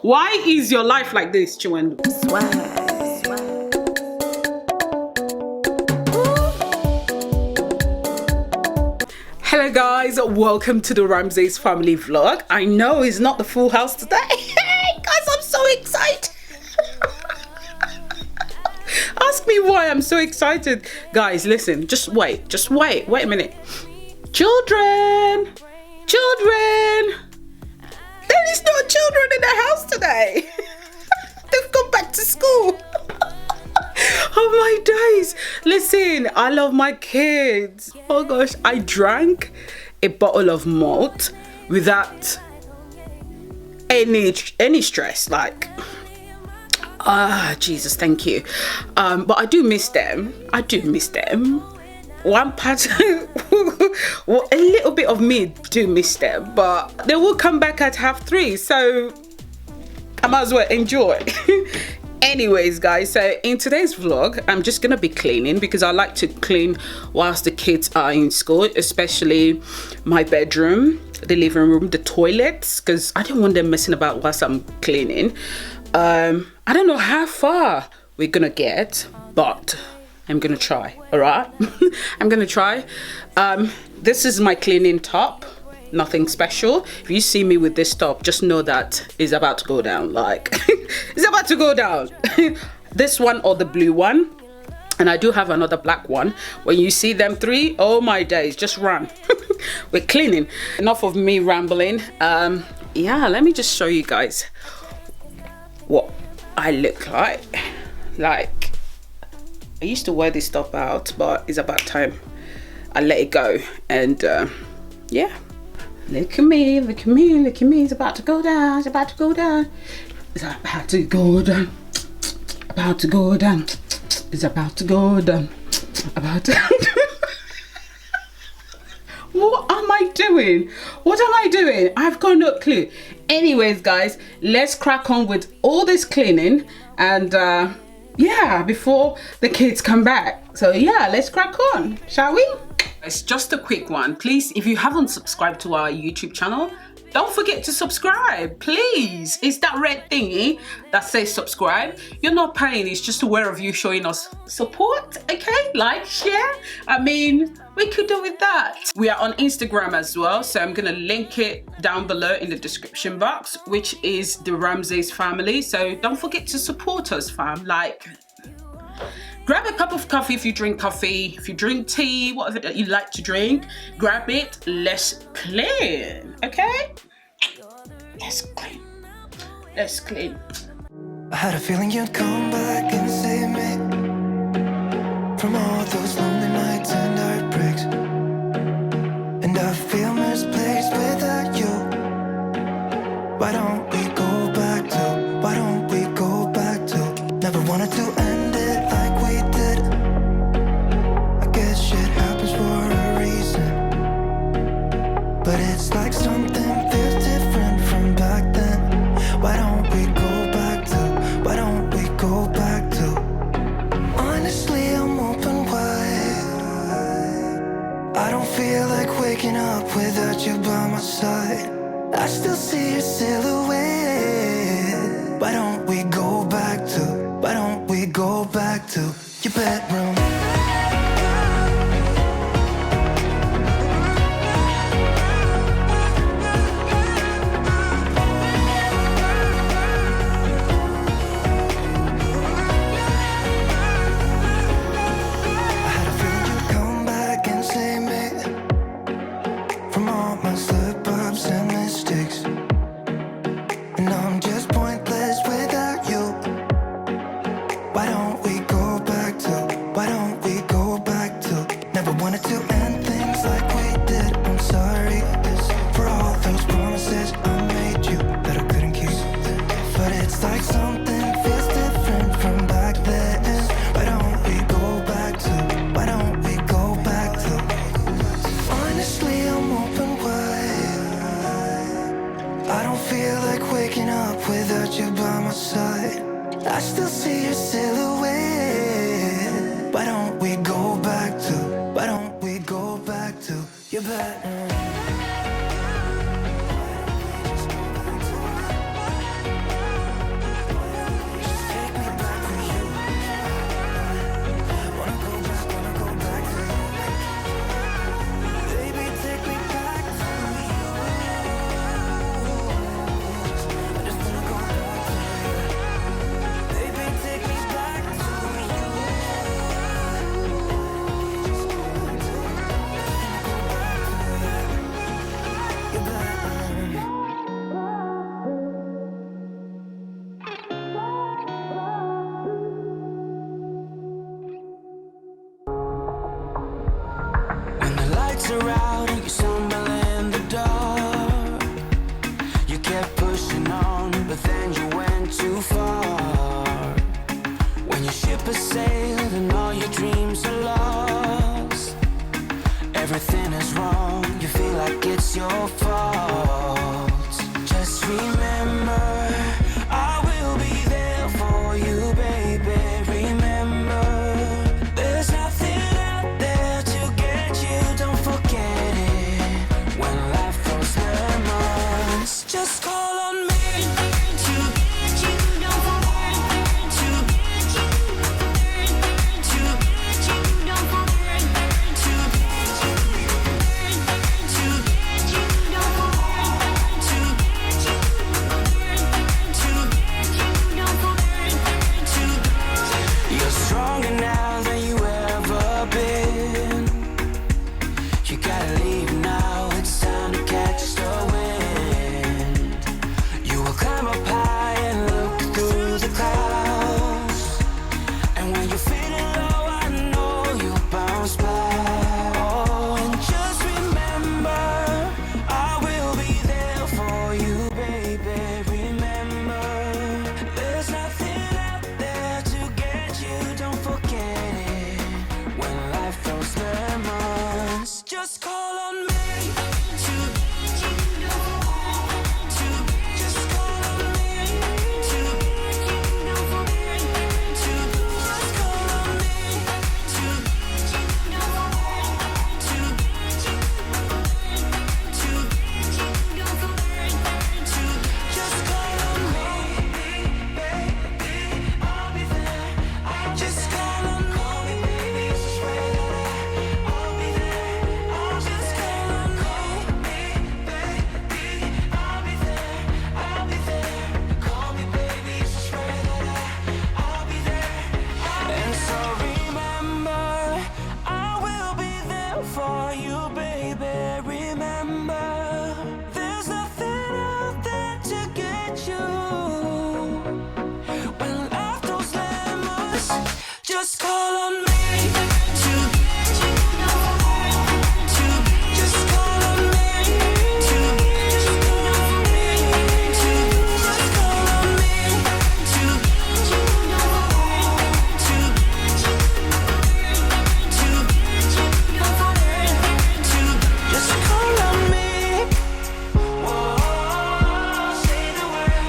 Why is your life like this, Chiwendu? Hello guys, welcome to the Ramsay's family vlog. I know it's not the full house today. Guys, I'm so excited. Ask me why I'm so excited. Guys, listen, just wait a minute. Children, there is no children in the house today. They've gone back to school. Oh my days. Listen, I love my kids. Oh gosh, I drank a bottle of malt without any stress. Like, Jesus, thank you. But I do miss them. One part, well, a little bit of me do miss them, but they will come back at 3:30, so I might as well enjoy. Anyways guys, so in today's vlog I'm just gonna be cleaning because I like to clean whilst the kids are in school, especially my bedroom, the living room, the toilets, because I don't want them messing about whilst I'm cleaning. I don't know how far we're gonna get, but I'm gonna try. All right. I'm gonna try. This is my cleaning top, nothing special. If you see me with this top, just know that it's about to go down. Like, it's about to go down. This one or the blue one, and I do have another black one. When you see them three, oh my days, just run. We're cleaning. Enough of me rambling. Yeah, let me just show you guys what I look like. Like, I used to wear this stuff out, but it's about time I let it go. And yeah, look at me, it's about to go down, it's about to go down, it's about to go down, about to go down, it's about to go down, about to What am I doing? I've got no clue. Anyways guys, let's crack on with all this cleaning, and yeah, before the kids come back. So yeah, let's crack on, shall we? It's just a quick one. Please, if you haven't subscribed to our YouTube channel, don't forget to subscribe, please. It's that red thingy that says subscribe. You're not paying, it's just a way of you showing us support, okay? Like, share. I mean, we could do with that. We are on Instagram as well, so I'm gonna link it down below in the description box, which is the Ramsay's family. So don't forget to support us, fam. Like, grab a cup of coffee if you drink coffee, if you drink tea, whatever that you like to drink, grab it. Let's clean, okay? Let's clean. I had a feeling you'd come back and save me from all those lonely nights and heartbreaks. And I feel misplaced without you. Why don't we go back to, why don't we go back to, never wanted to end it like we did. I guess shit happens for a reason, but it's like something feels different from back then. Why don't we go back to, why don't we go back to, honestly I'm open wide. I don't feel like waking up without you by my side. I still see your silhouette. Why don't we go back to, why don't we go back to your bedroom? I still see your silhouette. Why don't we go back to, why don't we go back to your bedroom? but then you went too far. When your ship has sailed and all your dreams are lost, everything is wrong, you feel like it's your fault. Just remember, I will be there for you, baby. Remember, there's nothing out there to get you, don't forget it. When life throws lemons, just call on me.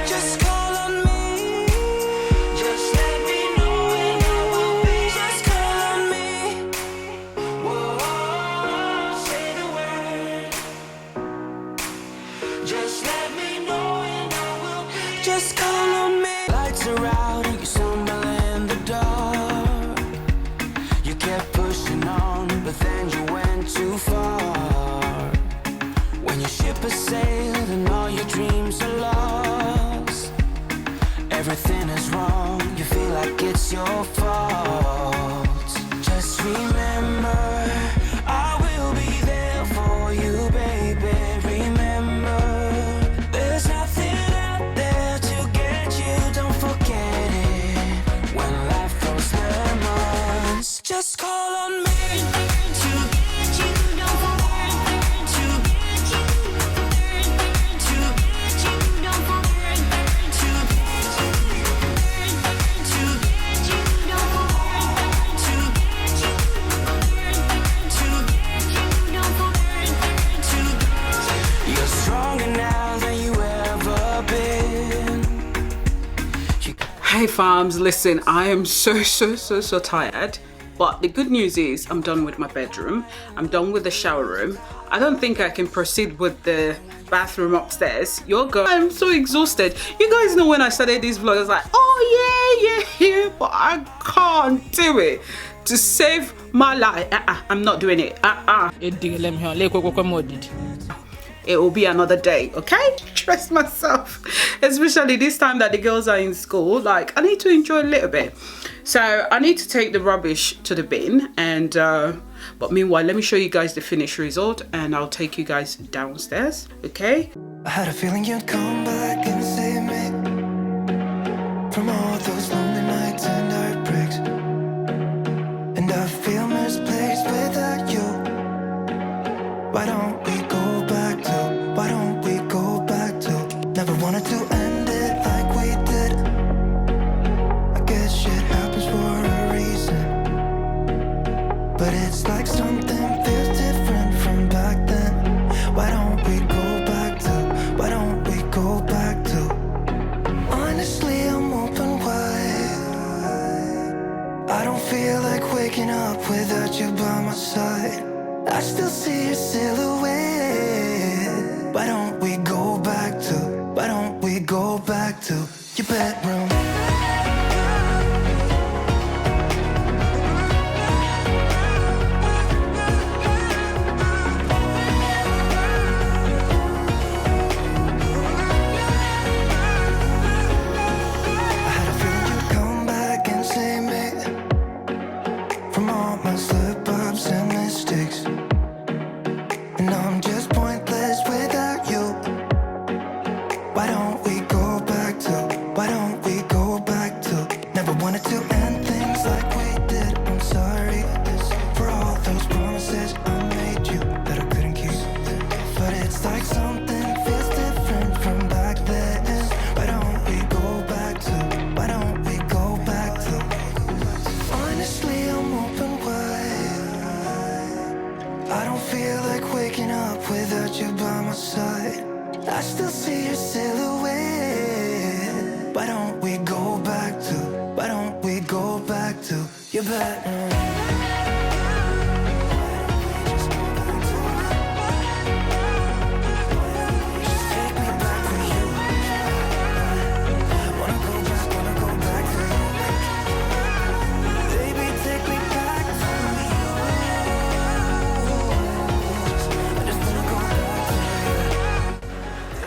Just call on me. Just let me know and I will be. Just call on me. Lights are out and you stumble in the dark. You kept pushing on, but then you went too far. When your ship has sailed and all your dreams are lost, everything is wrong, you feel like it's your fault. Just remember, I will be there for you, baby. Remember, there's nothing out there to get you, don't forget it. When life throws lemons, just call on me. Hey farms, listen, I am so tired, but the good news is I'm done with my bedroom, I'm done with the shower room. I don't think I can proceed with the bathroom upstairs. I'm so exhausted. You guys know when I started this vlog, I was like, oh yeah, but I can't do it. To save my life, I'm not doing it. It will be another day, okay? Trust myself. Especially this time that the girls are in school, like I need to enjoy a little bit. So I need to take the rubbish to the bin, and but meanwhile, let me show you guys the finished result and I'll take you guys downstairs, okay? I had a feeling you'd come back and save me from all those lonely nights and heartbreaks. And I feel misplaced without you. Why don't we go back to, why don't we go back to, never wanted to end it like Honestly, I'm open wide. I don't feel like waking up without you by my side. I still see your silhouette. Why don't we go back to your bedroom? I still see your silhouette. Why don't we go back to your bedroom?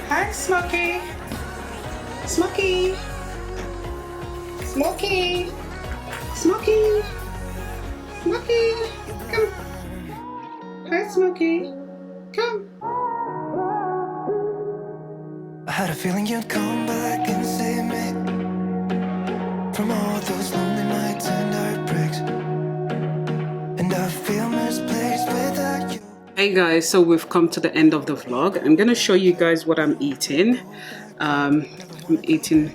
Hi, Smokey. Smokey. Smokey. Smokey. Smokey. Come. Hi, Smokey. Come. I had a feeling you'd come back and save me from all those lonely nights and heartbreaks. And I feel misplaced without you. Hey guys, so we've come to the end of the vlog. I'm gonna show you guys what I'm eating. I'm eating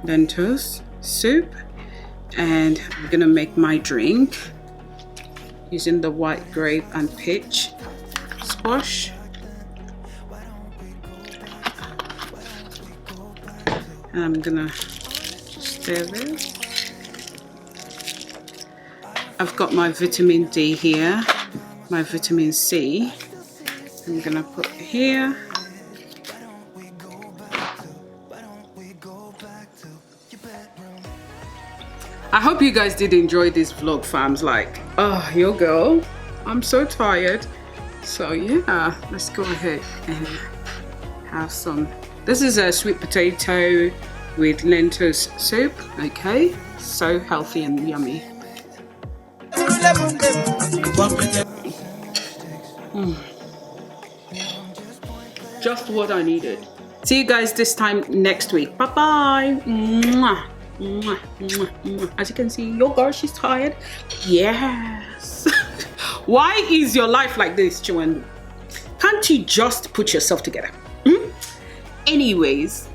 lentils soup, and I'm gonna make my drink using the white grape and peach squash. And I'm gonna stir this. I've got my vitamin D here, my vitamin C. I'm gonna put here. I hope you guys did enjoy this vlog, fams. Like, oh, your girl, I'm so tired. So yeah, let's go ahead and have some. This is a sweet potato with lentils soup. Okay, so healthy and yummy. Just what I needed. See you guys this time next week. Bye bye. Mwah. Mwah, mwah, mwah. As you can see, your girl, she's tired. Yes. Why is your life like this, Chiwendu? Can't you just put yourself together? Anyways,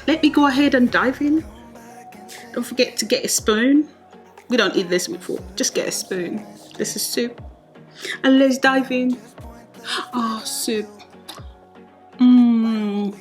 let me go ahead and dive in. Don't forget to get a spoon. We don't eat this with fork. Just get a spoon. This is soup. And let's dive in. Oh, soup. Mmm.